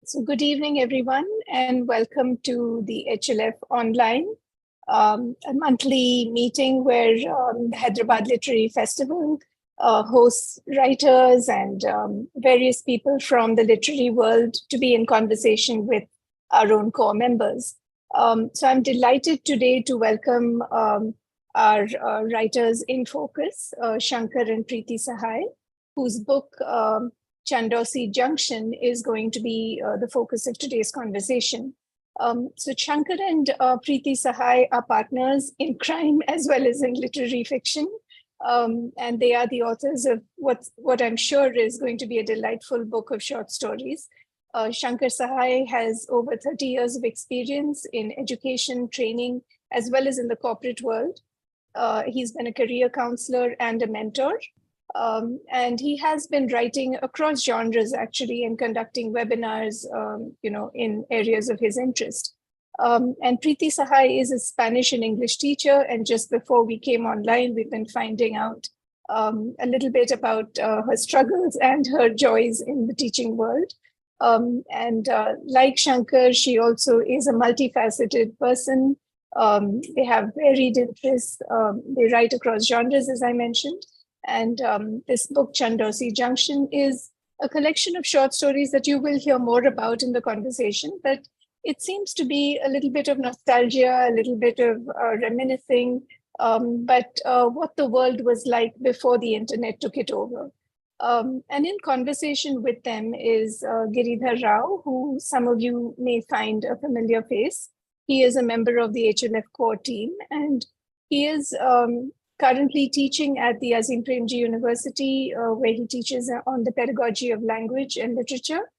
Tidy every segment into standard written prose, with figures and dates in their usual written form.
So good evening, everyone, and welcome to the HLF Online, a monthly meeting where the Hyderabad Literary Festival hosts writers and various people from the literary world to be in conversation with our own core members. So I'm delighted today to welcome our writers in focus, Shankar and Preeti Sahai, whose book Chandausi Junction is going to be the focus of today's conversation. So Shankar and Preeti Sahai are partners in crime as well as in literary fiction. And they are the authors of what I'm sure is going to be a delightful book of short stories. Shankar Sahai has over 30 years of experience in education, training, as well as in the corporate world. He's been a career counselor and a mentor. And he has been writing across genres, actually, and conducting webinars, in areas of his interest. And Preeti Sahai is a Spanish and English teacher. And just before we came online, we've been finding out a little bit about her struggles and her joys in the teaching world. Like Shankar, she also is a multifaceted person. They have varied interests. They write across genres, as I mentioned. And this book, Chandausi Junction, is a collection of short stories that you will hear more about in the conversation. But it seems to be a little bit of nostalgia, a little bit of reminiscing, but what the world was like before the internet took it over. And in conversation with them is Giridhar Rao, who some of you may find a familiar face. He is a member of the HLF core team, and he is currently teaching at the Azim Premji University, where he teaches on the pedagogy of language and literature.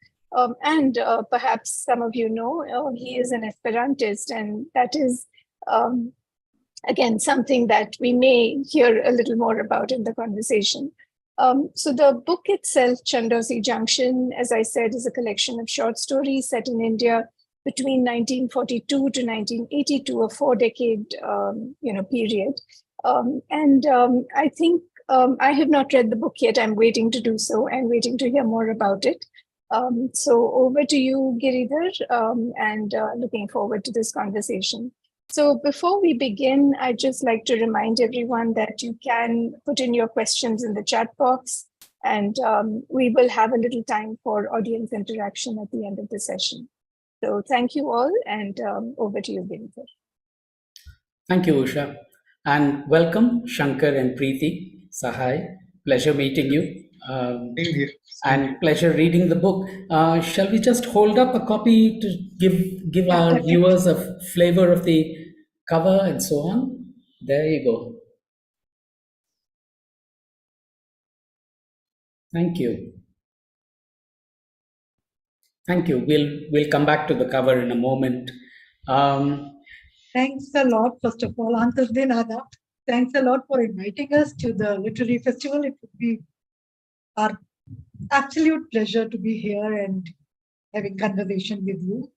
Perhaps some of you know, he is an Esperantist, and that is, again, something that we may hear a little more about in the conversation. So the book itself, Chandausi Junction, as I said, is a collection of short stories set in India between 1942 to 1982, a 4-decade period. I think I have not read the book yet. I'm waiting to do so and waiting to hear more about it. So over to you, Giridhar, and looking forward to this conversation. So before we begin, I'd just like to remind everyone that you can put in your questions in the chat box, and we will have a little time for audience interaction at the end of the session. So thank you all, and over to you, Giridhar. Thank you, Usha. And welcome, Shankar and Preeti Sahai. Pleasure meeting you. And pleasure reading the book. Shall we just hold up a copy to give our viewers a flavor of the cover and so on? There you go. Thank you. Thank you. We'll come back to the cover in a moment. Thanks a lot, first of all, Antardinada. Thanks a lot for inviting us to the literary festival. It would be our absolute pleasure to be here and having conversation with you.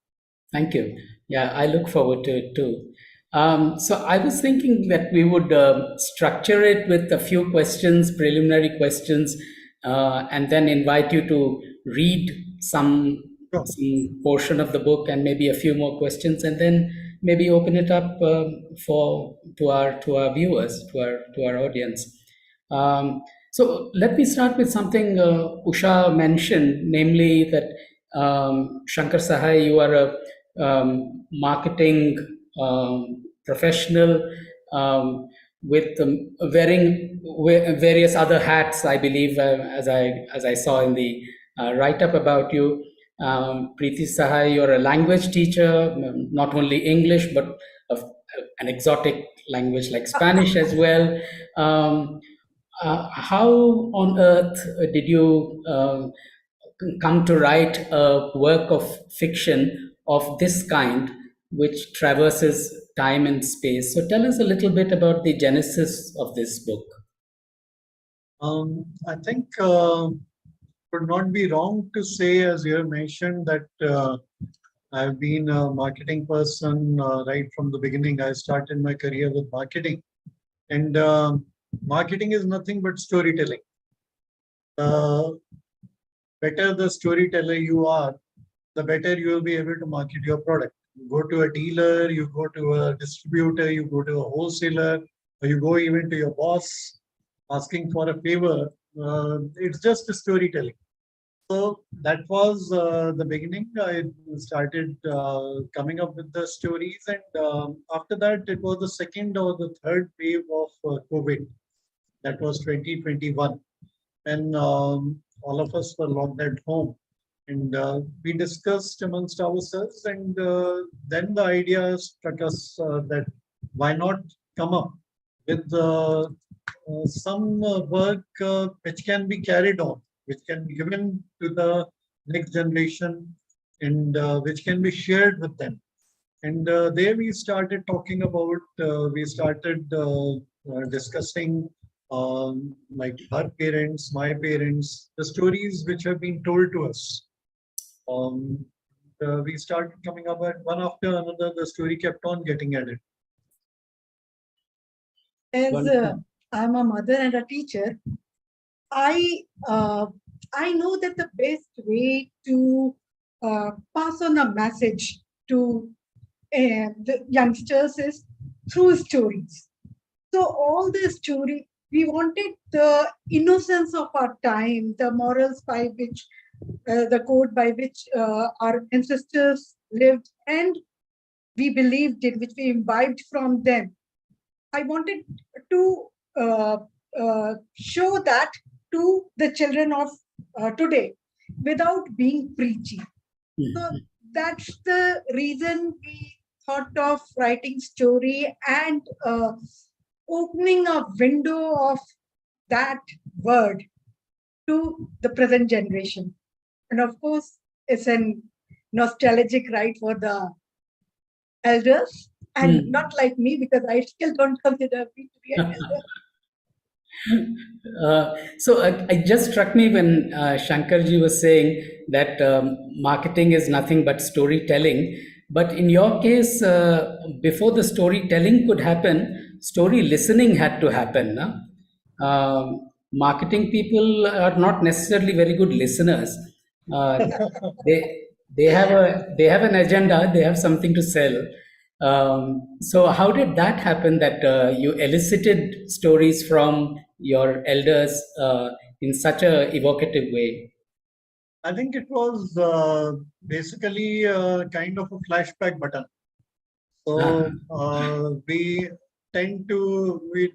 Thank you. Yeah, I look forward to it too. So I was thinking that we would structure it with a few questions, preliminary questions, and then invite you to read some portion of the book and maybe a few more questions, and then maybe open it up to our viewers, to our audience. So let me start with something Usha mentioned, namely that Shankar Sahai, you are a marketing professional with wearing various other hats, I believe, as I saw in the write-up about you. Preeti Sahai, you're a language teacher, not only English, but an exotic language like Spanish as well. How on earth did you come to write a work of fiction of this kind, which traverses time and space? So tell us a little bit about the genesis of this book. I think would not be wrong to say, as you have mentioned, that I've been a marketing person right from the beginning. I started my career with marketing, and marketing is nothing but storytelling. Better the storyteller you are, the better you will be able to market your product. You go to a dealer, you go to a distributor, you go to a wholesaler, or you go even to your boss asking for a favor. It's just a storytelling. So that was the beginning. I started coming up with the stories, and after that, it was the second or the third wave of COVID. That was 2021, and all of us were locked at home. And we discussed amongst ourselves, and then the idea struck us that why not come up with some work which can be carried on, which can be given to the next generation, and which can be shared with them. And there we started talking about, we started discussing like our parents, my parents, the stories which have been told to us. We started coming up with one after another, the story kept on getting added. As Wonderful. I'm a mother and a teacher, I know that the best way to pass on a message to the youngsters is through stories. So all the story, we wanted the innocence of our time, the morals by which, the code by which our ancestors lived, and we believed in, which we imbibed from them. I wanted to show that to the children of today without being preachy. So that's the reason we thought of writing story and opening a window of that word to the present generation. And of course, it's a nostalgic ride for the elders, and not like me, because I still don't consider me to be an elder. So it just struck me when Shankarji was saying that marketing is nothing but storytelling. But in your case, before the storytelling could happen, story listening had to happen. No? Marketing people are not necessarily very good listeners. Uh, they they have an agenda. They have something to sell. So how did that happen? That you elicited stories from your elders in such a evocative way? I think it was basically kind of a flashback button. So we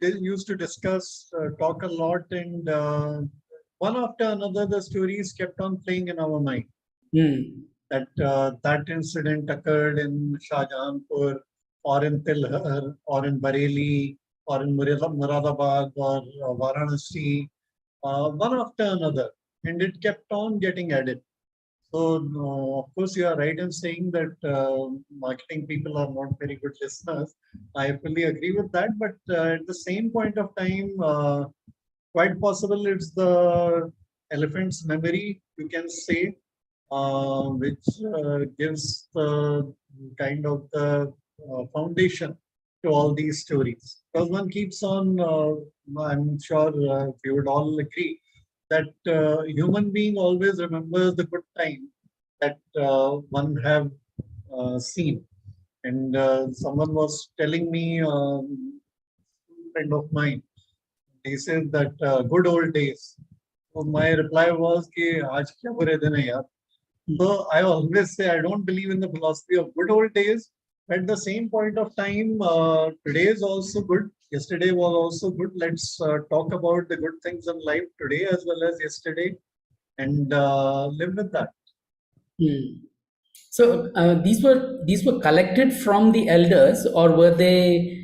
used to discuss, talk a lot, and one after another, the stories kept on playing in our mind. That that incident occurred in Shahjahanpur, or in Tilhar, or in Bareilly, or in Muradabad, or Varanasi, one after another, and it kept on getting added. So, of course, you are right in saying that marketing people are not very good listeners. I fully agree with that. But at the same point of time, quite possible it's the elephant's memory, you can say, which gives the kind of the foundation to all these stories. Because one keeps on, I'm sure we would all agree that human being always remembers the good time that one have seen. And someone was telling me, friend of mine, he said that good old days. So my reply was, "Ki aaj kya bure din hai yaar?" So I always say I don't believe in the philosophy of good old days. At the same point of time, today is also good. Yesterday was also good. Let's talk about the good things in life today as well as yesterday, and live with that. So these were collected from the elders, or were they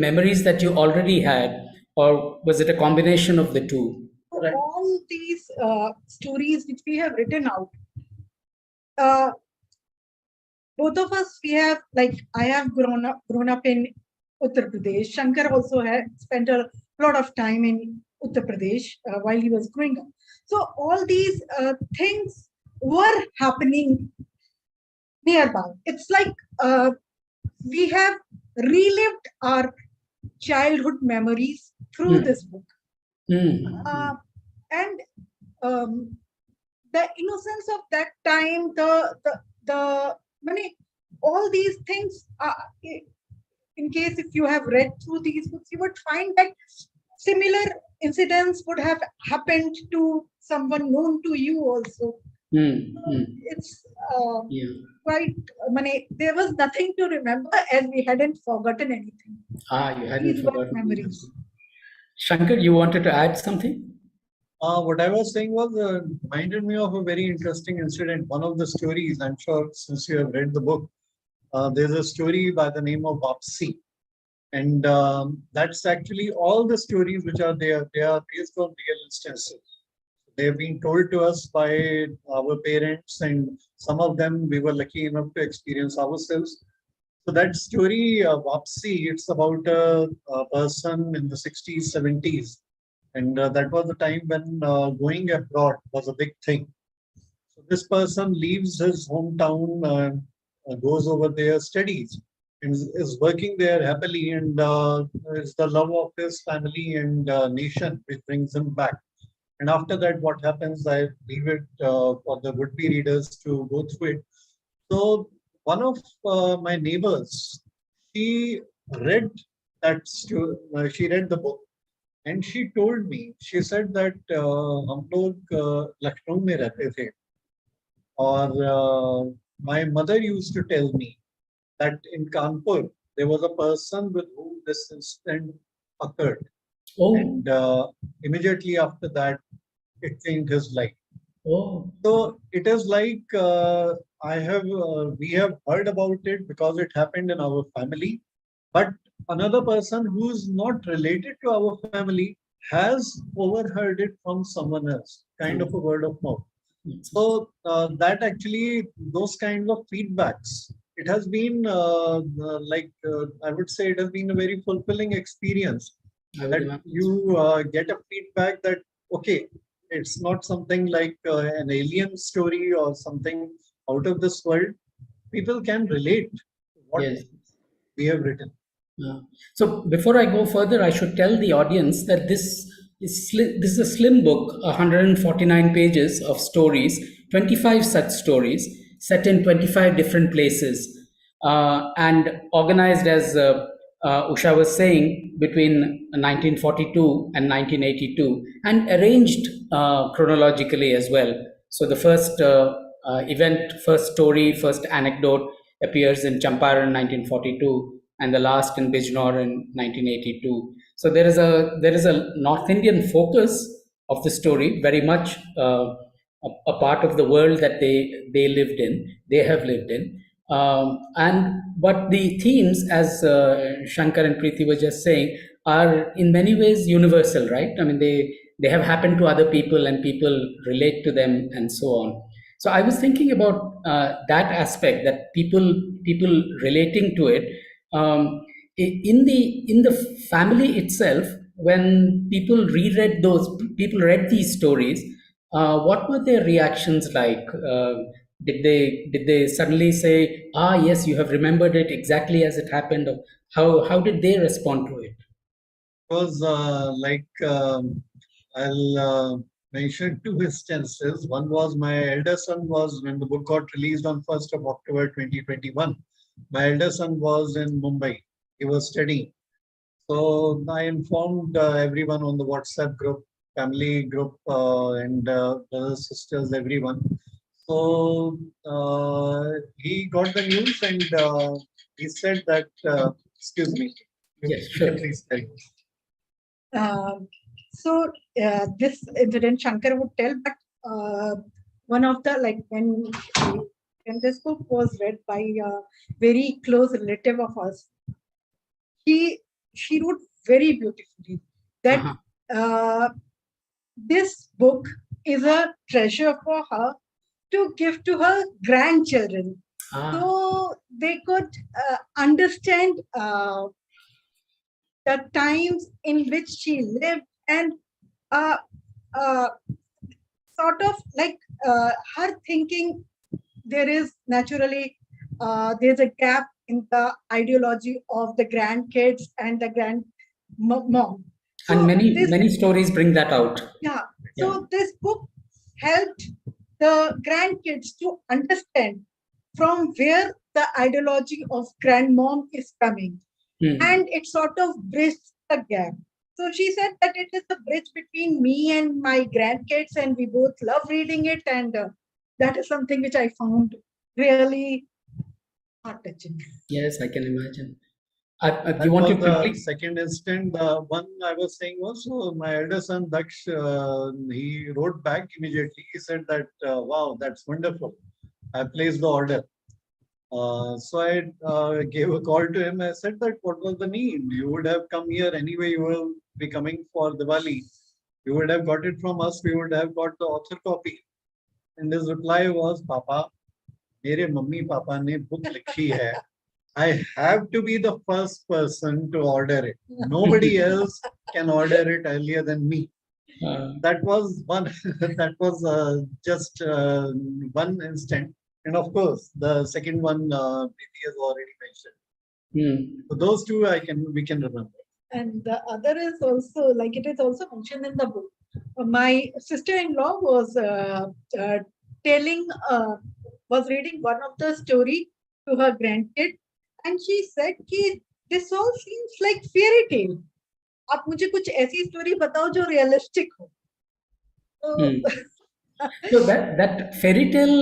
memories that you already had, or was it a combination of the two? So all these stories which we have written out, both of us, we have, like, I have grown up in Uttar Pradesh. Shankar also had spent a lot of time in Uttar Pradesh while he was growing up. So all these things were happening nearby. It's like we have relived our childhood memories through this book. And the innocence of that time, the many, all these things are, in case if you have read through these books, you would find that similar incidents would have happened to someone known to you also. It's Yeah. quite, there was nothing to remember, and we hadn't forgotten anything. You hadn't These were forgotten. memories. Shankar, you wanted to add something? What I was saying was reminded me of a very interesting incident. One of the stories, I'm sure since you have read the book, there's a story by the name of Vapsi. And that's actually all the stories which are there. They are based on real instances. They have been told to us by our parents, and some of them we were lucky enough to experience ourselves. So that story, Vapsi, it's about a person in the 60s, 70s. And that was the time when going abroad was a big thing. So this person leaves his hometown, goes over there, studies, and is working there happily, and it's the love of his family and nation which brings him back. And after that, what happens, I leave it for the would-be readers to go through it. So one of my neighbors, she read that she read the book, and she told me, she said that हम लोग लखनऊ में रहते थे, और my mother used to tell me that in Kanpur there was a person with whom this incident occurred. Oh. And immediately after that, it changed his life. Oh. So it is like we have heard about it because it happened in our family, but another person who's not related to our family has overheard it from someone else, kind of a word of mouth. So that actually, those kinds of feedbacks, it has been I would say it has been a very fulfilling experience. That you get a feedback that, okay, it's not something like an alien story or something out of this world. People can relate to what we have written. So before I go further, I should tell the audience that this is a slim book, 149 pages of stories, 25 such stories set in 25 different places, and organized as Usha was saying, between 1942 and 1982, and arranged chronologically as well. So the first event, first story, first anecdote appears in Champaran 1942, and the last in Bijnor in 1982. So there is a North Indian focus of the story, very much a part of the world that they have lived in. But the themes, as Shankar and Preeti were just saying, are in many ways universal, right? I mean, they have happened to other people, and people relate to them, and so on. So I was thinking about that aspect, that people relating to it. In the family itself, when people read these stories, what were their reactions like? Did they suddenly say, yes, you have remembered it exactly as it happened? Or how did they respond to it? It was I'll mention two instances. One was my elder son was, when the book got released on 1st of October 2021, my elder son was in Mumbai. He was studying. So I informed everyone on the WhatsApp group, family group, and brothers, sisters, everyone. So he got the news, and he said that, excuse me. Yes, sure. Please carry on. So this incident Shankar would tell, but one of the, like, when this book was read by a very close relative of us, she wrote very beautifully that this book is a treasure for her to give to her grandchildren, so they could understand the times in which she lived, and sort of like her thinking. There is naturally there's a gap in the ideology of the grandkids and the grandmom. So and many stories bring that out. Yeah. So this book helped the grandkids to understand from where the ideology of grandmom is coming. And it sort of bridged the gap. So she said that it is a bridge between me and my grandkids, and we both love reading it. And that is something which I found really heart touching. Yes, I can imagine. Do That you want to was the quickly? second instant. The one I was saying was my elder son Daksh. He wrote back immediately. He said that, "Wow, that's wonderful. I placed the order." So I gave a call to him. I said that what was the need? You would have come here anyway. You will be coming for Diwali. You would have got it from us. We would have got the author copy. And his reply was, "Papa, मेरे mummy papa ने book लिखी है. I have to be the first person to order it. Nobody else can order it earlier than me." That was one. That was just one instant. And of course, the second one Preeti has already mentioned. So those two we can remember. And the other is also, like it is also mentioned in the book. My sister-in-law was was reading one of the story to her grandkid, and she said कि this all seems like fairy tale. आप मुझे कुछ ऐसी story बताओ जो realistic हो. So that fairy tale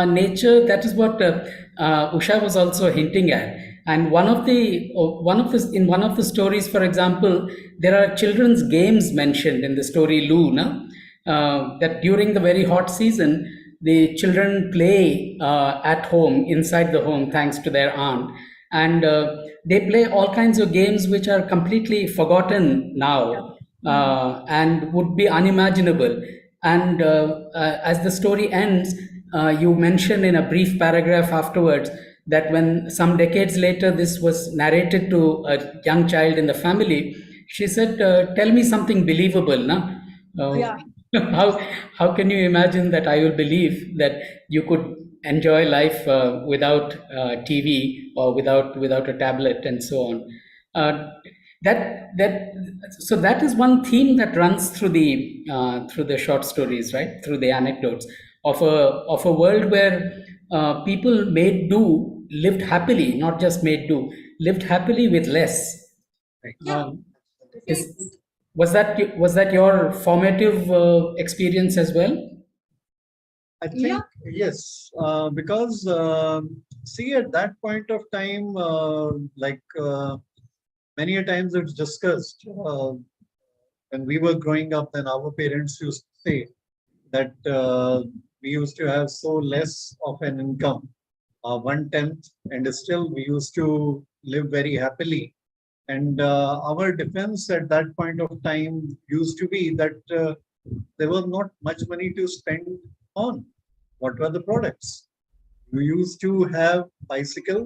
nature, that is what Usha was also hinting at. And in one of the stories, for example, there are children's games mentioned in the story Lou, that during the very hot season, the children play at home, inside the home, thanks to their aunt. And they play all kinds of games which are completely forgotten now and would be unimaginable. And as the story ends, you mention in a brief paragraph afterwards that when some decades later this was narrated to a young child in the family, she said, "Tell me something believable, na?" Yeah. How can you imagine that I will believe that you could enjoy life without TV or without a tablet and so on? So that is one theme that runs through the short stories, right? Through the anecdotes of a world where people made do, lived happily, not just made do, lived happily with less. Yeah. Was that your formative experience as well? I think yes, because see, at that point of time, many a times it's discussed when we were growing up, then our parents used to say that we used to have so less of an income, 1/10, and still we used to live very happily. And our defense at that point of time used to be that there was not much money to spend on. What were the products? You used to have bicycle.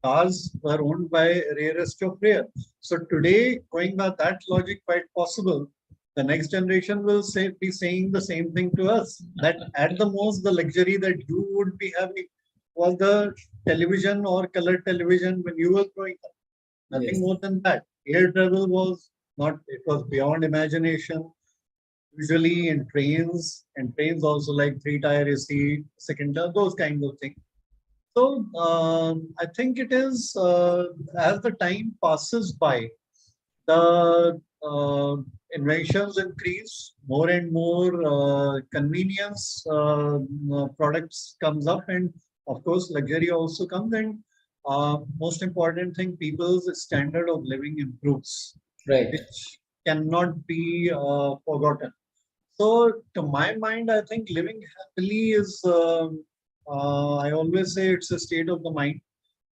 Cars were owned by rarest of rare. So today, going by that logic, quite possible, the next generation will be saying the same thing to us. That at the most, the luxury that you would be having was the television or color television when you were growing up. Nothing more than that. Air travel was not, it was beyond imagination. Usually in trains, and trains also like 3-tier AC, second tier, those kinds of things. So I think it is as the time passes by, the inventions increase, more and more convenience products comes up, and of course luxury also comes, and most important thing, people's standard of living improves, Right. which cannot be forgotten. So to my mind, I think living happily is, I always say it's a state of the mind.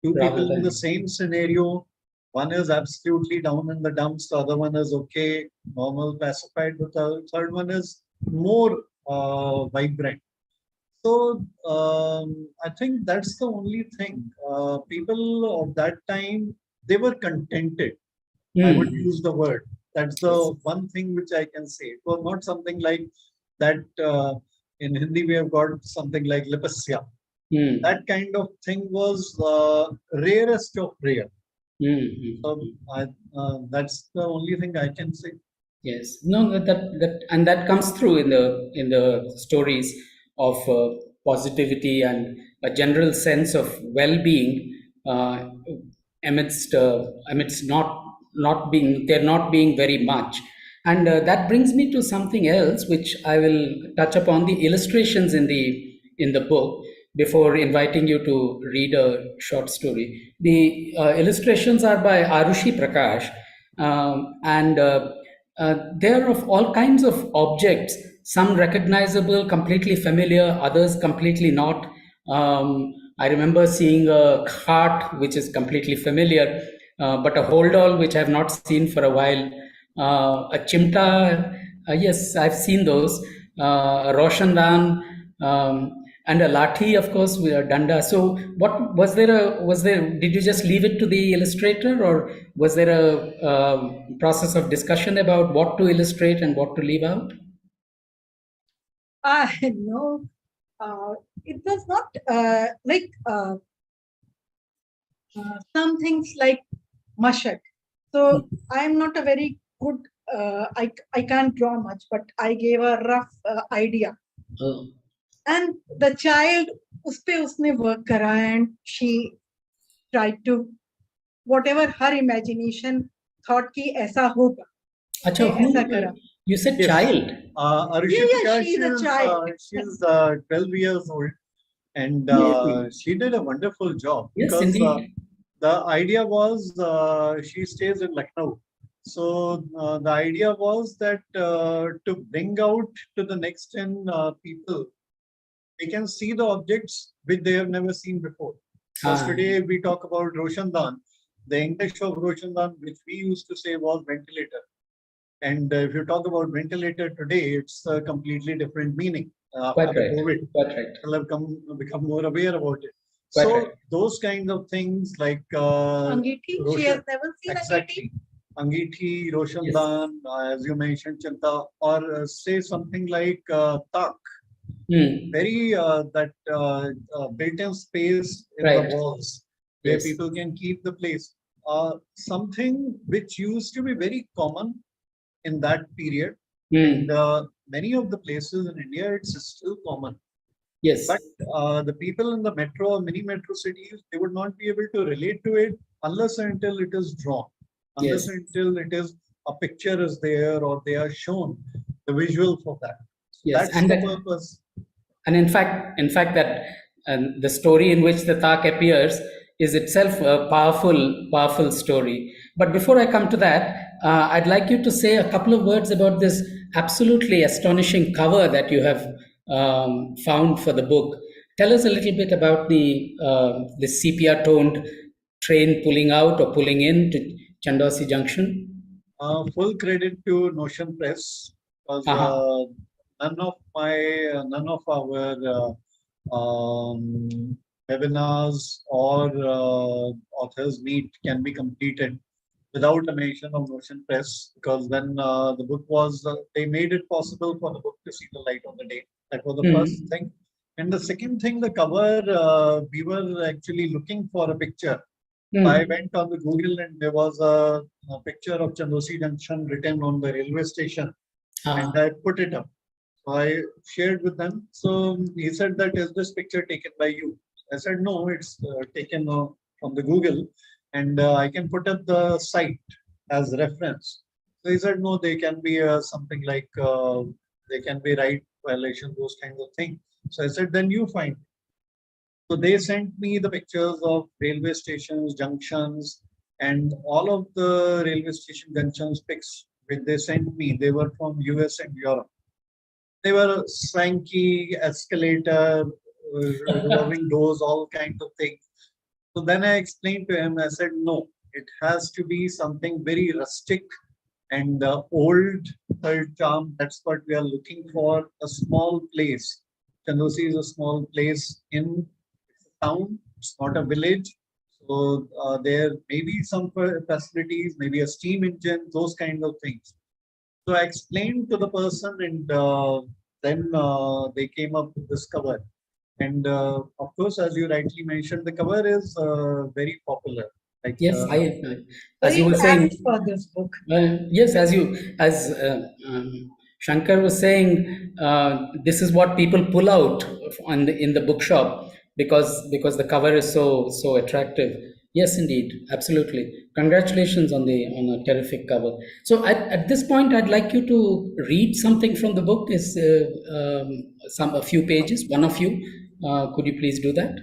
Two people in the same scenario, one is absolutely down in the dumps, the other one is okay, normal, pacified, the third one is more vibrant. So I think that's the only thing. People of that time, they were contented. I would use the word. That's the one thing which I can say. It was not something like that. In Hindi, we have got something like lipasya. That kind of thing was rarest of rare. So that's the only thing I can say. Yes. No, that and that comes through in the stories positivity and a general sense of well-being amidst not being there not being very much. And that brings me to something else, which I will touch upon, the illustrations in the book, before inviting you to read a short story. The illustrations are by Arushi Prakash, and they're of all kinds of objects, some recognizable, completely familiar, others completely not. I remember seeing a cart which is completely familiar, but a hold all which I have not seen for a while. A chimta, yes, I've seen those. A Roshandan, and a lathi, of course, we are danda. So, what was there? Did you just leave it to the illustrator, or was there a process of discussion about what to illustrate and what to leave out? No, it was not like some things like mashak. So I'm not a very good, I can't draw much, but I gave a rough idea. Oh. And the child, uspe usne work kara, and she tried to, whatever her imagination thought ki aisa hoga. Acha, aisa kara. You said Yes. child. Arushi Yeah, Prakash she's a child. she's 12 years old, and Really? she did a wonderful job. Yes, because indeed. the idea was she stays in Lucknow. So the idea was that to bring out to the next gen people, they can see the objects which they have never seen before. Because Ah. today we talk about Roshandan. The English of Roshandan, which we used to say, was ventilator. And if you talk about ventilator today, it's a completely different meaning. Quite After right. COVID, Quite right. people have become more aware about it. Quite So right. those kinds of things like Angithi, she has never seen exactly. Angithi, Roshandan, as you mentioned, Chanta, or say something like Tak. Very that built-in space in Right. the walls where Yes. people can keep the place. Something which used to be very common in that period, and many of the places in India, it's still common. Yes. But the people in the metro or mini metro cities, they would not be able to relate to it unless and until it is drawn, unless Yes. and until it is a picture is there or they are shown the visual for that. Yes. That's And the that, purpose. and in fact that the story in which the Tak appears is itself a powerful story. But before I come to that, I'd like you to say a couple of words about this absolutely astonishing cover that you have found for the book. Tell us a little bit about the sepia toned train pulling out or pulling in to Chandausi Junction. Full credit to Notion Press, because none of our webinars or authors meet can be completed without a mention of Notion Press, because then the book was, they made it possible for the book to see the light of the day. That was the first thing. And the second thing, the cover, we were actually looking for a picture. I went on the Google and there was a picture of Chandausi Junction written on the railway station, and I put it up. So I shared with them. So he said that, is this picture taken by you? I said, no, it's taken from the Google, and I can put up the site as reference. So he said, no, they can be something like, they can be right violation, those kinds of things. So I said, then you find. So they sent me the pictures of railway stations, junctions, and all of the railway station junctions pics which they sent me, they were from US and Europe. They were swanky, escalator, revolving doors, all kinds of things. So then I explained to him, I said, no, it has to be something very rustic and old third charm. That's what we are looking for, a small place. Chandausi is a small place in town, it's not a village. So there may be some facilities, maybe a steam engine, those kind of things. So I explained to the person, and then they came up with this cover. And of course, as you rightly mentioned, the cover is very popular. Like, yes, as you were saying, for this book. yes, as Shankar was saying this is what people pull out in the bookshop because the cover is so attractive. Yes, indeed, absolutely. Congratulations on a terrific cover. So at this point, I'd like you to read something from the book. Is a few pages? One of you, could you please do that?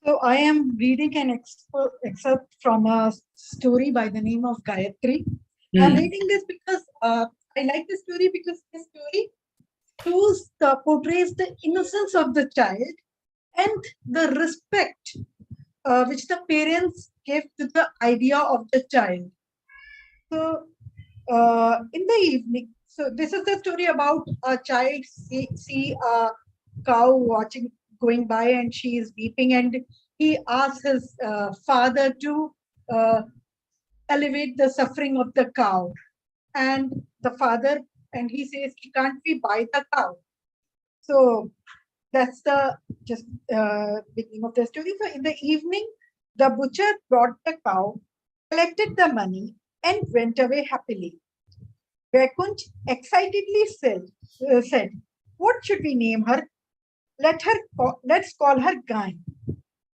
So I am reading an excerpt from a story by the name of Gayatri. I'm reading this because I like the story because the story portrays the innocence of the child and the respect which the parents give to the idea of the child. So in the evening, so this is the story about a child see a cow going by and she is weeping, and he asks his father to alleviate the suffering of the cow, and he says he can't be buy the cow. So that's the just beginning of the story. So in the evening, the butcher brought the cow, collected the money, and went away happily. Vaikunt excitedly said, "What should we name her? Let's call her Guy."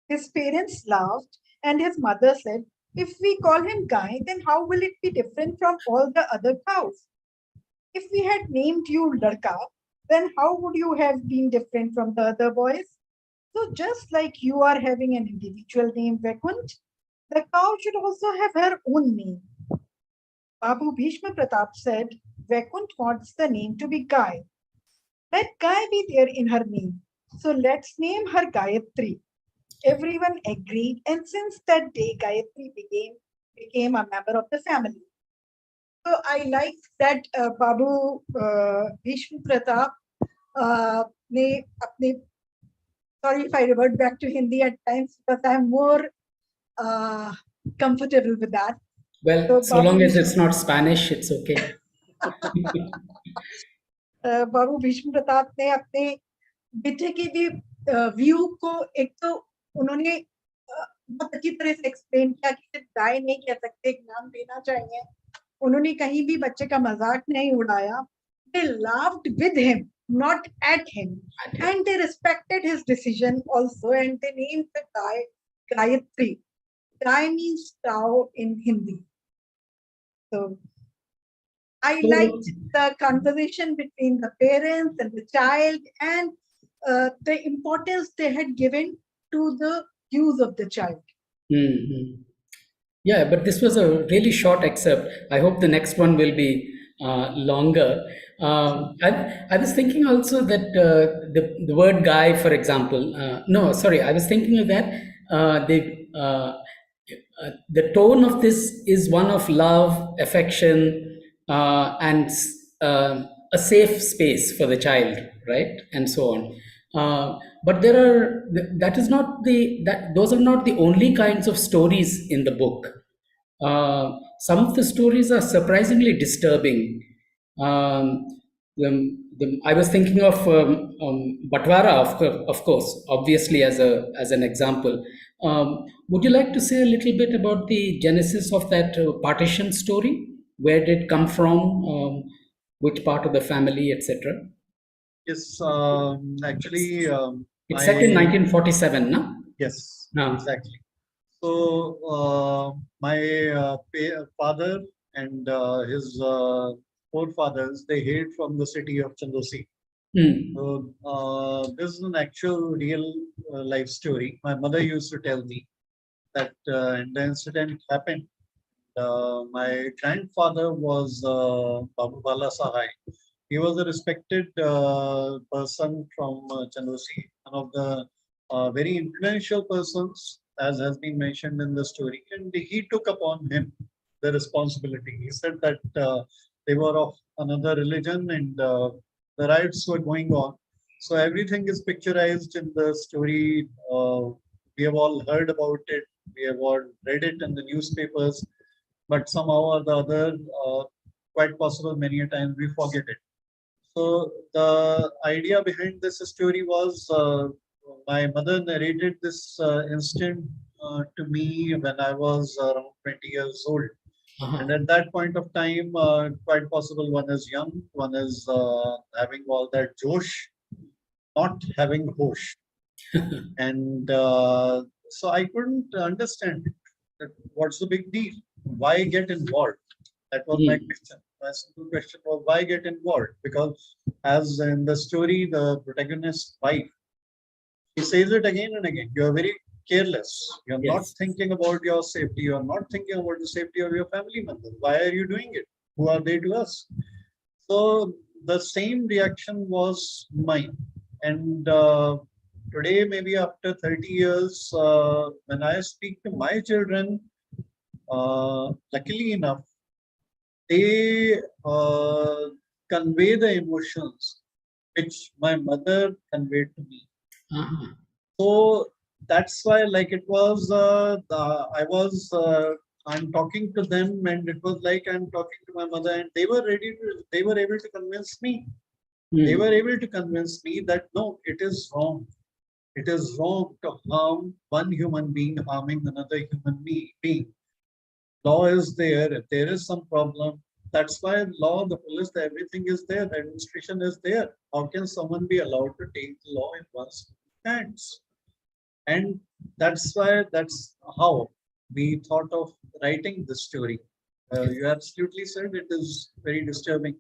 His parents laughed, and his mother said, "If we call him Guy, then how will it be different from all the other cows? If we had named you Ladka, then how would you have been different from the other boys? So just like you are having an individual name, Vaikunt, the cow should also have her own name." Babu Bhishma Pratap said, "Vaikunt wants the name to be Guy. Let Guy be there in her name. So let's name her Gayatri." Everyone agreed, and since that day, Gayatri became a member of the family. So I like that Babu Bhishma Pratap ने अपने, sorry if I revert back to Hindi at times because I'm more comfortable with that. Well, so long as it's not Spanish, it's okay. बाबू भीष्म प्रताप ने अपने बेटे के भी view को एक तो उन्होंने बहुत अच्छी तरह से एक्सप्लेन किया कि सिर्फ गाय नहीं कह सकते, एक नाम देना चाहिए. उन्होंने कहीं भी बच्चे का मजाक नहीं उड़ाया. They laughed with him, not at him, and they respected his decision also, and they named the guy Gayatri. Guy means cow in Hindi. So I liked the conversation between the parents and the child, and the importance they had given to the views of the child. Mm-hmm. Yeah, but this was a really short excerpt. I hope the next one will be longer. I was thinking also that the word guy, for example, no, sorry, I was thinking of that. The tone of this is one of love, affection, and a safe space for the child, right? And so on. But those are not the only kinds of stories in the book. Some of the stories are surprisingly disturbing. I was thinking of Batwara, of course, obviously as an example. Would you like to say a little bit about the genesis of that partition story? Where did it come from? Which part of the family, etc.? Yes, actually, it's set in 1947, no? Yes, No. exactly. So my father and his forefathers, they hailed from the city of Chandausi. So this is an actual real life story. My mother used to tell me that and the incident happened. My grandfather was Babu Bala Sahai. He was a respected person from Chandausi, one of the very influential persons, as has been mentioned in the story, and he took upon him the responsibility. He said that they were of another religion and the riots were going on. So everything is picturized in the story. We have all heard about it. We have all read it in the newspapers, but somehow or the other, quite possible many a times we forget it. So the idea behind this story was my mother narrated this incident to me when I was around 20 years old. And at that point of time, quite possible one is young, one is having all that josh, not having hosh. And so I couldn't understand it. That what's the big deal? Why get involved? That was my Mm. question. My simple question was why get involved? Because as in the story, the protagonist's wife, he says it again and again. You are very careless. You're not Yes. thinking about your safety. You're not thinking about the safety of your family members. Why are you doing it? Who are they to us? So the same reaction was mine. And today, maybe after 30 years, when I speak to my children, luckily enough, they convey the emotions which my mother conveyed to me. Uh-huh. So that's why, like it was, I'm talking to them, and it was like I'm talking to my mother, and they were able to convince me. They Mm. were able to convince me that no, it is wrong. It is wrong to harm one human being harming another human being. Law is there. If there is some problem, that's why law, the police, everything is there. The administration is there. How can someone be allowed to take the law in one's hands? And that's why, that's how we thought of writing this story. Yes. You absolutely said it is very disturbing,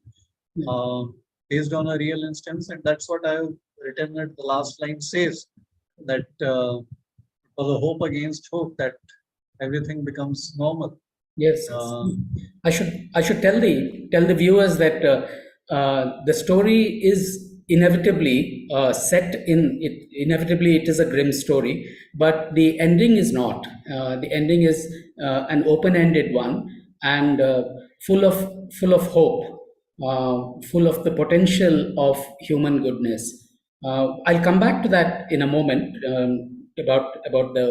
Yeah. based on a real instance, and that's what I have written at the last line says that for the hope against hope that everything becomes normal. Yes, yes. I should tell the viewers that the story is inevitably set in it. Inevitably, it is a grim story, but the ending is not. The ending is an open-ended one and full of full of hope, full of the potential of human goodness. I'll come back to that in a moment, about the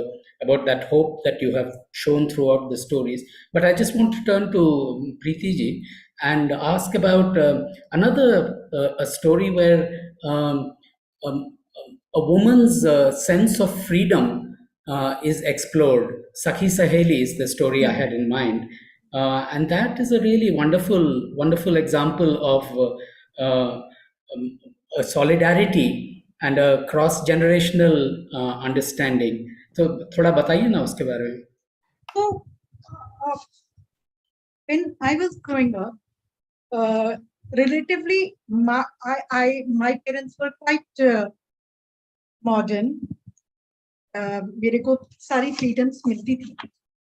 about that hope that you have shown throughout the stories. But I just want to turn to Preeti ji and ask about another a story where um, a woman's sense of freedom is explored. Sakhi Saheli is the story I had in mind, and that is a really wonderful example of a solidarity and a cross generational understanding. तो थोड़ा बताइए ना उसके बारे में. So, uh, when I was growing up, relatively, my parents were quite modern. मेरे को सारी freedoms मिलती थी.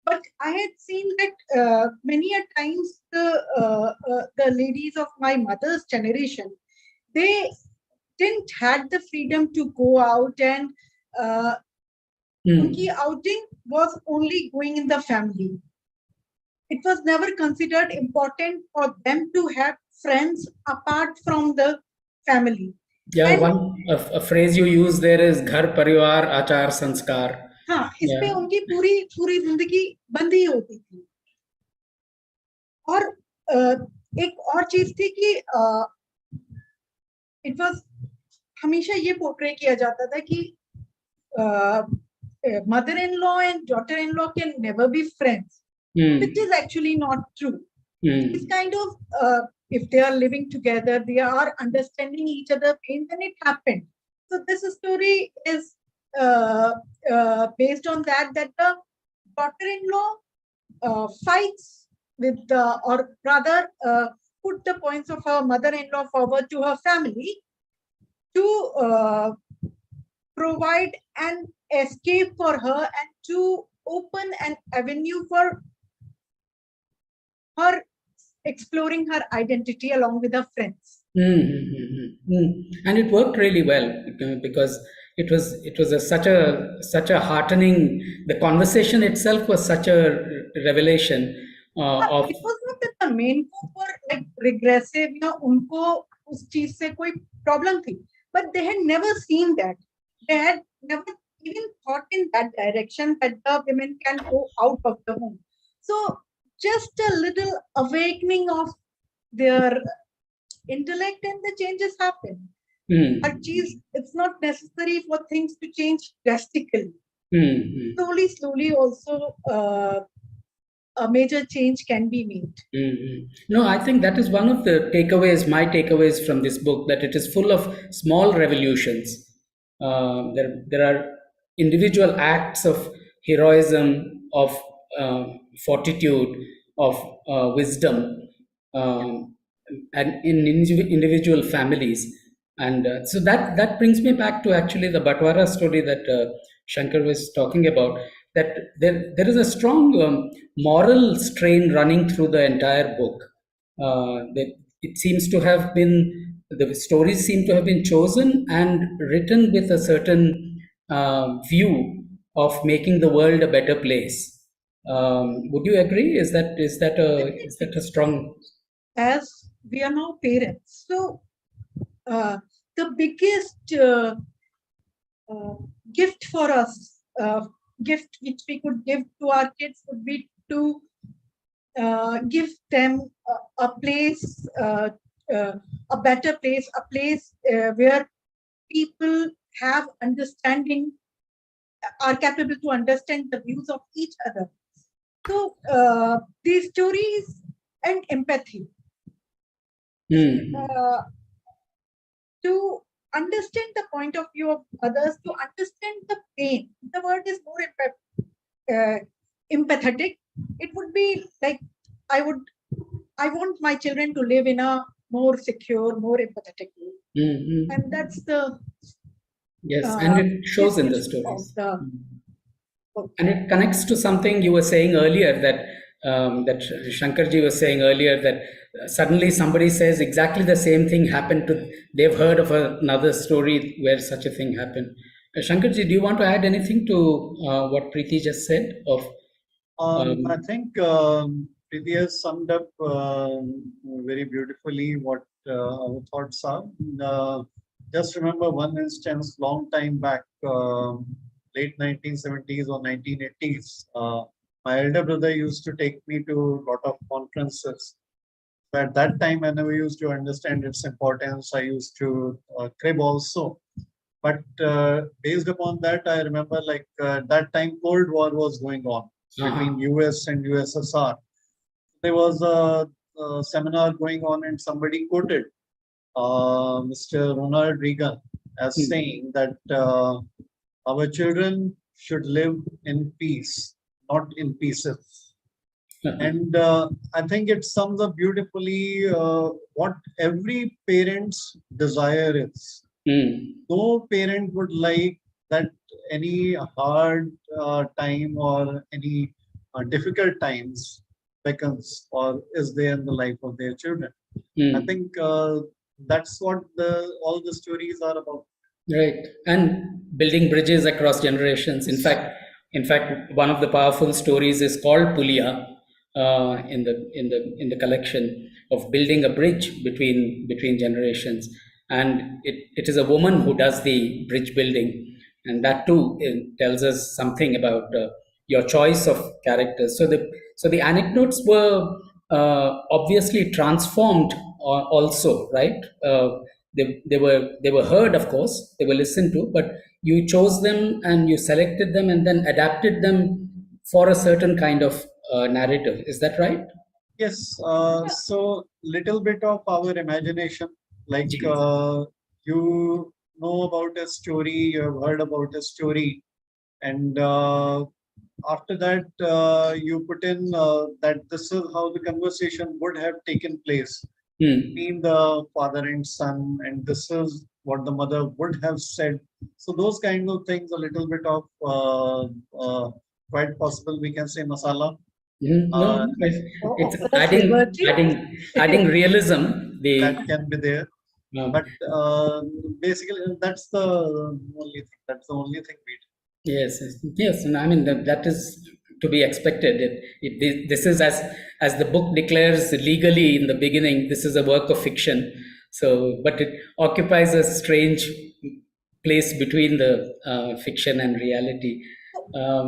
But I had seen that many a times the ladies of my mother's generation, they didn't had the freedom to go out, and unki outing was only going in the family. It was never considered important for them to have friends apart from the family. Yeah, And a phrase you use there is घर परिवार आचार संस्कार. हाँ, इसमें Yeah. उनकी पूरी पूरी जिंदगी बंदी होती थी. और एक और चीज थी कि इट वाज हमेशा ये पोर्ट्रे किया जाता था कि mother in law and daughter in law can never be friends, which is actually not true. It's kind of if they are living together, they are understanding each other pain, then it happened. So this story is based on that the daughter-in-law fights with or rather put the points of her mother-in-law forward to her family to provide an escape for her and to open an avenue for her exploring her identity along with her friends. And it worked really well because it was such a heartening. The conversation itself was such a revelation of. It was not that the main folk were like regressive, you know, unko us cheez se koi problem thi, but they had never seen that. They had never even thought in that direction that the women can go out of the home. So just a little awakening of their intellect and the changes happen. But geez, it's not necessary for things to change drastically. Slowly also a major change can be made. Mhm. No, I think that is one of the takeaways, my takeaways from this book, that it is full of small revolutions. There are individual acts of heroism, of uh, fortitude, of wisdom, um, and in individual families. And so that brings me back to actually the Batwara story that Shankar was talking about. That there is a strong moral strain running through the entire book. That it seems to have been, the stories seem to have been chosen and written with a certain view of making the world a better place. Would you agree? Is that a Definitely. strong? As we are now parents, so the biggest gift for us, gift which we could give to our kids would be to give them a place, a better place, a place where people have understanding, are capable to understand the views of each other. So these stories and empathy, uh, to understand the point of view of others, to understand the pain. The word is more empathetic. It would be like I want my children to live in a more secure, more empathetic way, and that's the Yes, and it shows in the message of stories. the book. And it connects to something you were saying earlier, that Shankarji was saying earlier, that suddenly somebody says exactly the same thing happened to, they've heard of another story where such a thing happened. Shankarji, do you want to add anything to what Preeti just said? I think Preeti has summed up very beautifully what our thoughts are. Just remember one instance long time back, late 1970s or 1980s. My elder brother used to take me to a lot of conferences. So at that time, I never used to understand its importance. I used to crib also. But based upon that, I remember like that time Cold War was going on between US and USSR. There was a seminar going on and somebody quoted Mr. Ronald Reagan as saying that our children should live in peace, not in pieces. And I think it sums up beautifully what every parent's desire is. No parent would like that any hard time or any difficult times becomes or is there in the life of their children. I think that's what all the stories are about. Right, and building bridges across generations. In fact, one of the powerful stories is called Pulia in the collection, of building a bridge between generations, and it is a woman who does the bridge building, and that too tells us something about your choice of characters. So the anecdotes were obviously transformed also, right? They were heard, of course, they were listened to, but you chose them and you selected them and then adapted them for a certain kind of narrative. Is that right? Yes, so little bit of our imagination, like Ji. you know about a story, you have heard about a story, and after that you put in that this is how the conversation would have taken place between the father and son, and this is what the mother would have said. So those kind of things, a little bit of quite possible we can say masala. No, it's That's liberty. adding realism. That can be there. Um, But basically, that's the only thing. That's the only thing we do. yes, and I mean that is to be expected. This is, as the book declares legally in the beginning, this is a work of fiction. So, but it occupies a strange place between the fiction and reality.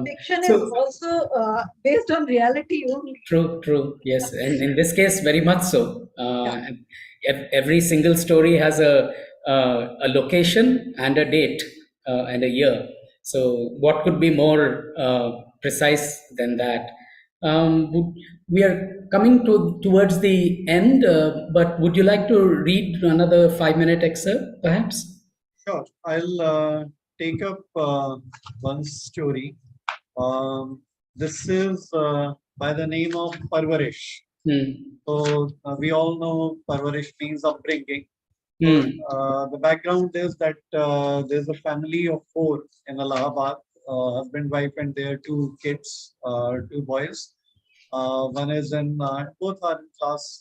Fiction is So also based on reality only. true, yes, and in this case, very much so. Yeah. And every single story has a location and a date and a year. So, what could be more precise than that? We are coming towards the end, but would you like to read another 5-minute excerpt, perhaps? Sure, I'll take up one story. This is by the name of Parvarish. So we all know Parvarish means upbringing. So, the background is that there's a family of 4 in Allahabad, husband, wife, and their 2 kids, 2 boys. One is in both are in class.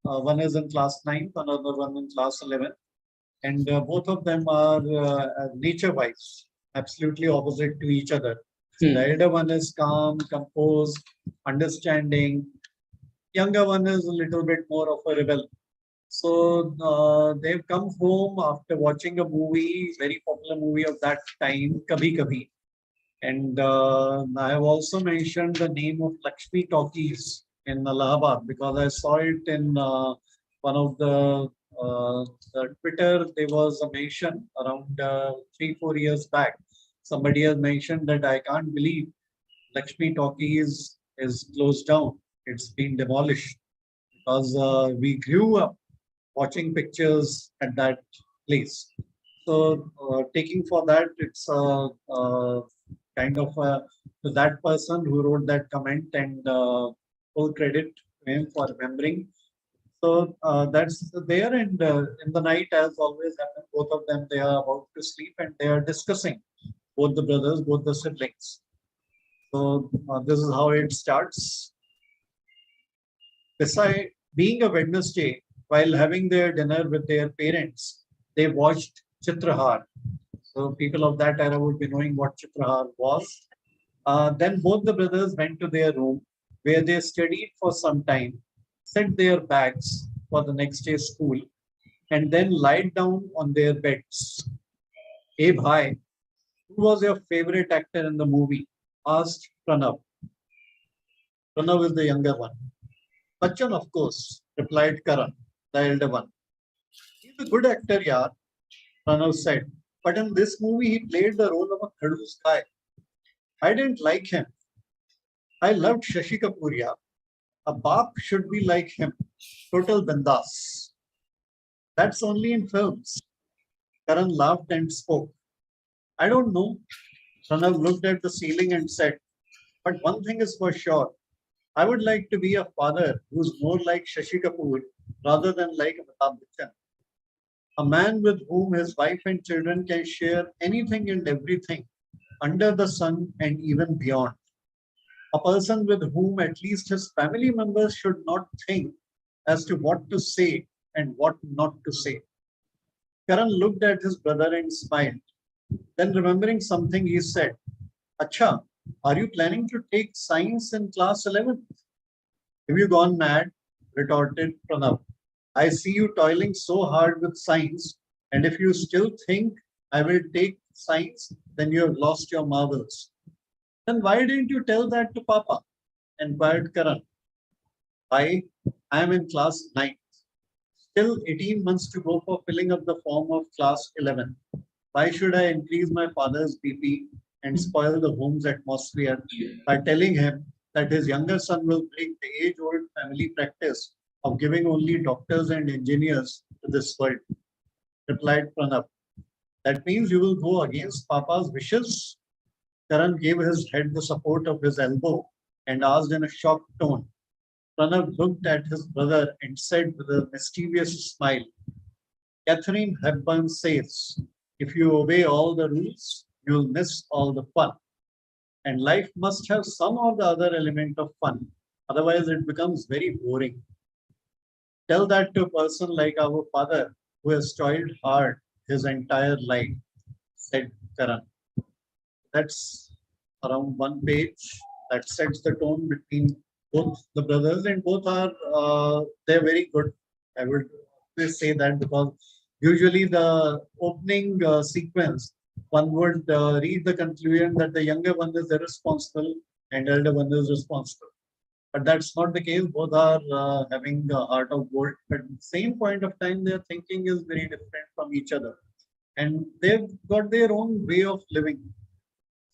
One is in class 9th, another one in class 11th, and both of them are nature-wise absolutely opposite to each other. The elder one is calm, composed, understanding. Younger one is a little bit more of a rebel. So they've come home after watching a movie, very popular movie of that time, Kabhi Kabhi. And I have also mentioned the name of Lakshmi Talkies in Allahabad because I saw it in one of the Twitter. There was a mention around 3-4 years back. Somebody has mentioned that I can't believe Lakshmi Talkies is closed down. It's been demolished because we grew up watching pictures at that place. So taking for that, it's kind of to that person who wrote that comment, and full credit to him for remembering. So that's there, and in the night, as always happens, both of them, they are about to sleep and they are discussing, both the brothers, both the siblings. So this is how it starts. Beside being a Wednesday, while having their dinner with their parents, they watched Chitrahar. So people of that era would be knowing what Chitrahar was. Then both the brothers went to their room where they studied for some time, set their bags for the next day's school, and then lied down on their beds. Hey bhai, who was your favorite actor in the movie? Asked Pranav. Pranav is the younger one. Bachchan, of course, replied Karan, the elder one. He's a good actor, yaar, Pranav said. But in this movie, he played the role of a Khadus guy. I didn't like him. I loved Shashi Kapoor, yaar. A Baap should be like him. Total bindas. That's only in films. Karan laughed and spoke. I don't know. Pranav looked at the ceiling and said, but one thing is for sure. I would like to be a father who's more like Shashi Kapoor rather than like Amitabh Bachchan. A man with whom his wife and children can share anything and everything under the sun and even beyond. A person with whom at least his family members should not think as to what to say and what not to say. Karan looked at his brother and smiled. Then, remembering something, he said, Acha, are you planning to take science in class 11th? Have you gone mad? Retorted Pranav. I see you toiling so hard with science, and if you still think I will take science, then you have lost your marbles. Then why didn't you tell that to Papa? Inquired Karan. I am in class 9. Still 18 months to go for filling up the form of class 11. Why should I increase my father's BP and spoil the home's atmosphere by telling him that his younger son will break the age-old family practice of giving only doctors and engineers to this world? Replied Pranav. That means you will go against Papa's wishes? Karan gave his head the support of his elbow and asked in a shocked tone. Pranav looked at his brother and said with a mischievous smile, Catherine Hepburn says, if you obey all the rules, you'll miss all the fun. And life must have some or the other element of fun. Otherwise, it becomes very boring. Tell that to a person like our father who has toiled hard his entire life, said Karan. That's around one page that sets the tone between both the brothers, and both are they're very good. I would say that because usually the opening sequence, one would read the conclusion that the younger one is irresponsible and elder one is responsible. But that's not the case. Both are having a heart of gold. But at the same point of time, their thinking is very different from each other. And they've got their own way of living.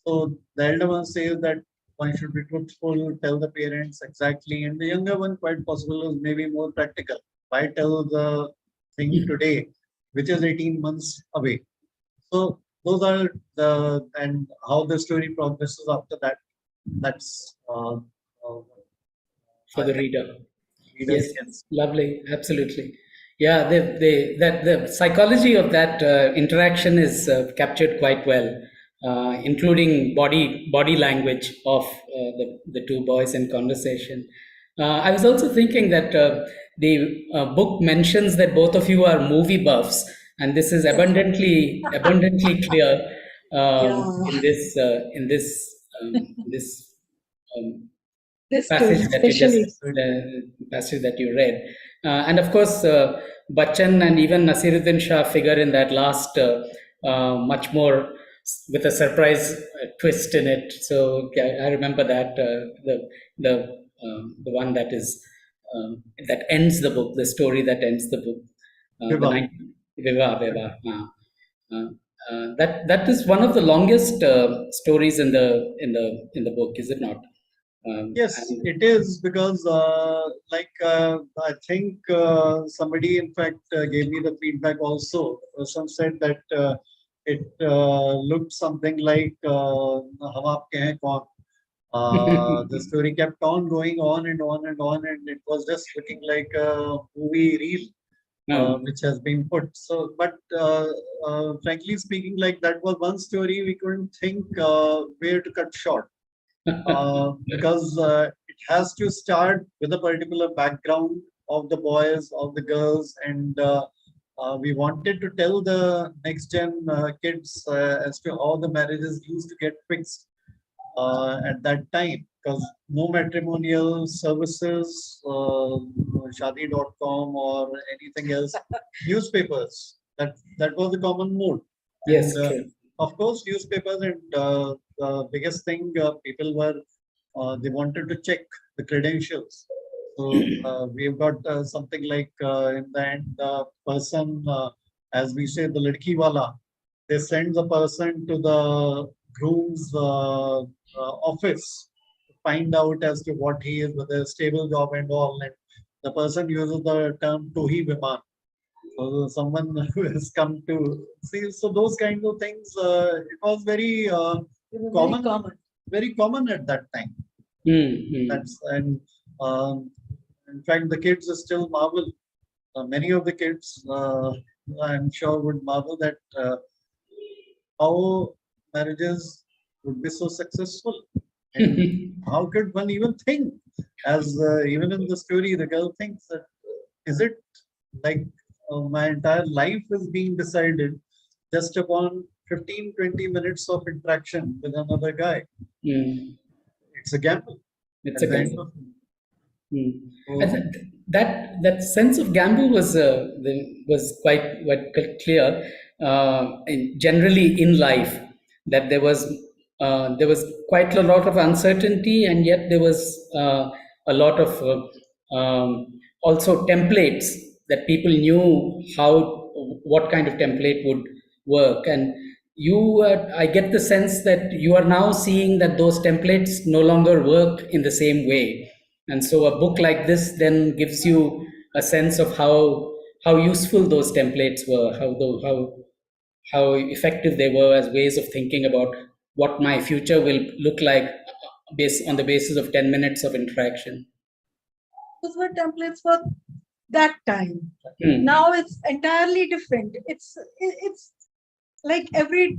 So the elder one says that one should be truthful, tell the parents exactly, and the younger one, quite possible, is maybe more practical. Why tell the thing today, which is 18 months away? So those are and how the story progresses after that. That's For the reader. readers Yes, can. lovely, absolutely. Yeah, that the psychology of that interaction is captured quite well, including body language of the two boys in conversation. I was also thinking that the book mentions that both of you are movie buffs, and this is abundantly clear Yeah, in this um, this too, especially. passage that you read, and of course, Bachchan and even Nasiruddin Shah figure in that last much more with a surprise twist in it. So yeah, I remember that the one that is that ends the book, the story that ends the book, the Viva. Viva. That is one of the longest stories in the book, is it not? Yes, And it is because, I think somebody, in fact, gave me the feedback also. Some said that it looked something like "Hum Aapke Hain Kaun." The story kept on going on and on and on, and it was just looking like a movie reel which has been put. So, but frankly speaking, like that was one story we couldn't think where to cut short because it has to start with a particular background of the boys, of the girls, and we wanted to tell the next gen kids as to how the marriages used to get fixed at that time because no matrimonial services, shadi.com or anything else, newspapers. That was the common mode. yes, And true. of course, newspapers and the biggest thing people were they wanted to check the credentials. So we've got something like in the end, the person, as we say, the ladki wala, they send the person to the groom's office to find out as to what he is with a stable job and all. And the person uses the term "tohi viman." So someone who has come to see. So those kind of things, it was very They were very common, common. very common at that time. That's and in fact, the kids still marvel. Many of the kids, I'm sure, would marvel that how marriages would be so successful. And how could one even think? As even in the story, the girl thinks that is it like my entire life is being decided just upon 15-20 minutes of interaction with another guy. It's a gamble. It's At a the end gamble. of I so, think that sense of gamble was quite clear generally in life, that there was quite a lot of uncertainty, and yet there was a lot of also templates that people knew how what kind of template would work. And I get the sense that you are now seeing that those templates no longer work in the same way, and so a book like this then gives you a sense of how useful those templates were, how effective they were as ways of thinking about what my future will look like based on the basis of 10 minutes of interaction. Those were templates for that time. Hmm. Now it's entirely different. It's like every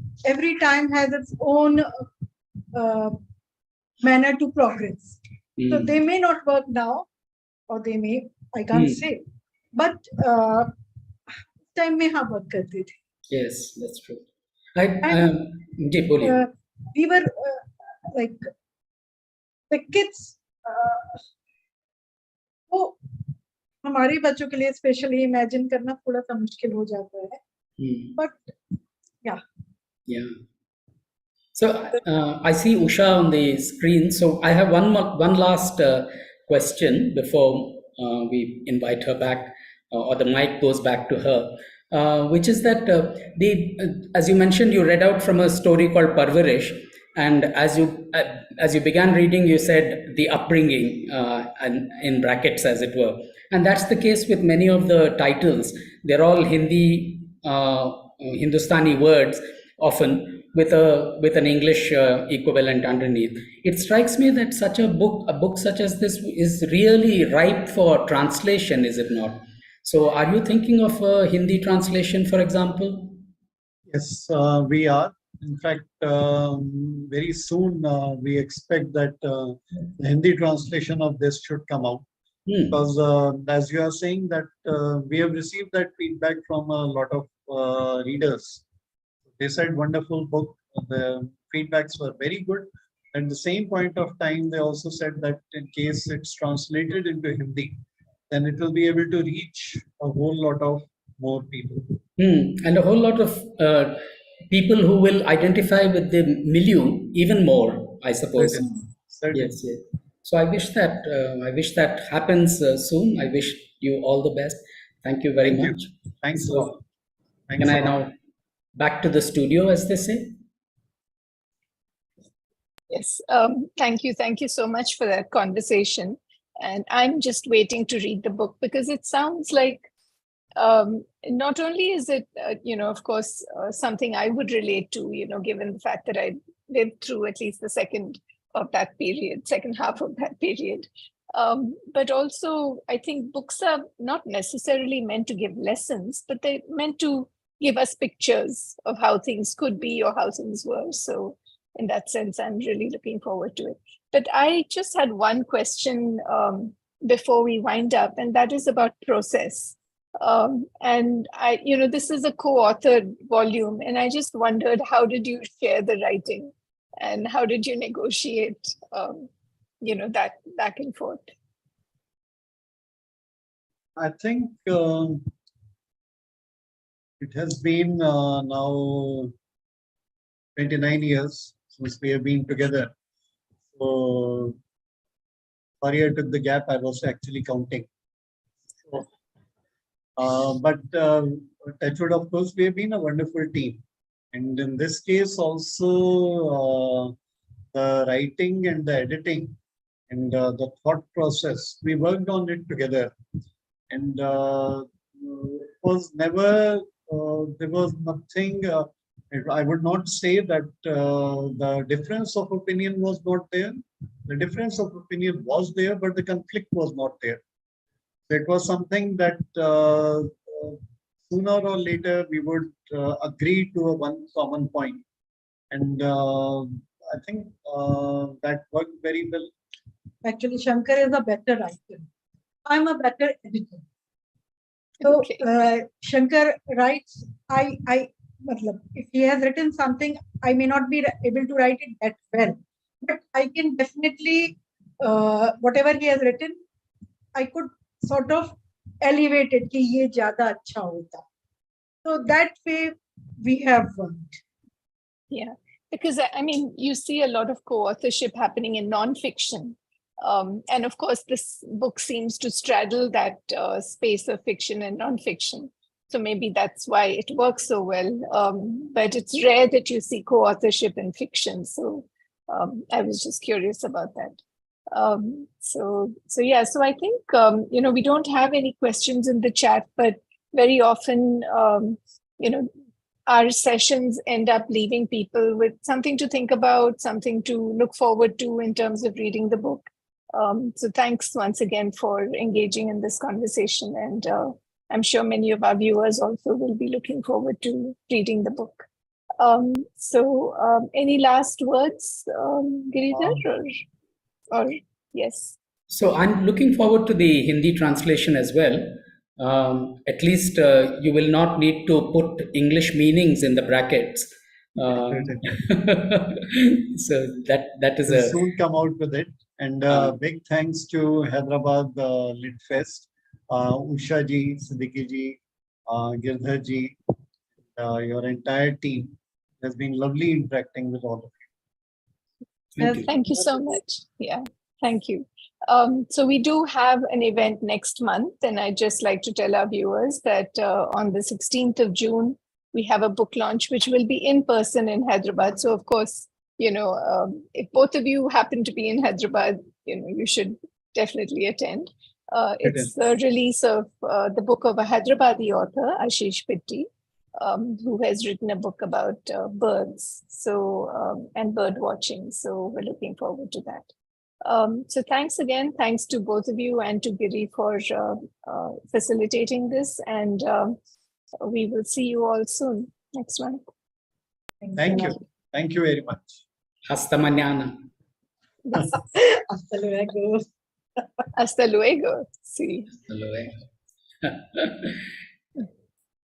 time has its own manner to progress. So they may not work now, or they may, I can't say. But time mein हाँ work करते थे. Yes, that's true. जी बोलिए. We were like the kids. वो हमारे बच्चों के लिए specially imagine करना थोड़ा सा मुश्किल हो जाता है. But yeah. So I see Usha on the screen. So I have one last question before we invite her back, or the mic goes back to her, which is that as you mentioned, you read out from a story called Parvarish, And as you began reading, you said the upbringing, and in brackets, as it were. And that's the case with many of the titles. They're all Hindustani words, often with an English equivalent underneath. It strikes me that a book such as this, is really ripe for translation, is it not? So, are you thinking of a Hindi translation, for example? Yes, we are. In fact, very soon we expect that the Hindi translation of this should come out. Because as you are saying that we have received that feedback from a lot of readers. They said wonderful book. The feedbacks were very good. At the same point of time, they also said that in case it's translated into Hindi, then it will be able to reach a whole lot of more people. And a whole lot of people who will identify with the milieu even more, I suppose. Certainly. Yes, yes. So I wish that happens soon. I wish you all the best. Thank you very Thank you. much. Thanks a So, lot. Thanks can a I lot. now back to the studio, as they say? Yes, thank you. Thank you so much for that conversation. And I'm just waiting to read the book because it sounds like not only is it, of course, something I would relate to, given the fact that I lived through at least the second half of that period. But also, I think books are not necessarily meant to give lessons, but they're meant to give us pictures of how things could be or how things were. So in that sense, I'm really looking forward to it. But I just had one question before we wind up, and that is about process. And this is a co-authored volume, and I just wondered, how did you share the writing, and how did you negotiate, that back and forth? I think it has been now 29 years since we have been together. So sorry I took the gap. I was actually counting. So, but Touchwood, of course, we have been a wonderful team. And in this case also, the writing and the editing and the thought process, we worked on it together. And it was never, there was nothing, I would not say that the difference of opinion was not there. The difference of opinion was there, but the conflict was not there. So it was something that sooner or later we would agree to a one common point. And I think that worked very well. Actually, Shankar is a better writer. I'm a better editor. So Shankar writes, if he has written something, I may not be able to write it that well, but I can definitely, whatever he has written, I could sort of elevate it, ki ye zyada acha hota. So that way we have worked. Yeah, because I mean, you see a lot of co-authorship happening in nonfiction. And of course, this book seems to straddle that space of fiction and nonfiction. So maybe that's why it works so well. But it's rare that you see co-authorship in fiction. So I was just curious about that. So I think, we don't have any questions in the chat, but very often, our sessions end up leaving people with something to think about, something to look forward to in terms of reading the book. So thanks once again for engaging in this conversation. And I'm sure many of our viewers also will be looking forward to reading the book. Any last words, Giridhar? Or yes? So I'm looking forward to the Hindi translation as well. At least you will not need to put English meanings in the brackets. So that is We'll soon come out with it. And big thanks to Hyderabad Lit Fest, Usha ji, Siddiqui ji, Girdhar ji, your entire team. It has been lovely interacting with all of you. Thank you so much. Yeah, thank you. So we do have an event next month, and I'd just like to tell our viewers that on the 16th of June, we have a book launch, which will be in person in Hyderabad. So of course, if both of you happen to be in Hyderabad, you should definitely attend. It's the release of the book of a Hyderabadi author, Ashish Pitti, who has written a book about birds, and bird watching. So we're looking forward to that. So thanks again. Thanks to both of you and to Giri for facilitating this. And we will see you all soon. Next one. Thank you. Thank you very much. Hasta mañana. Yes. Hasta luego. Hasta luego. See. Hasta luego.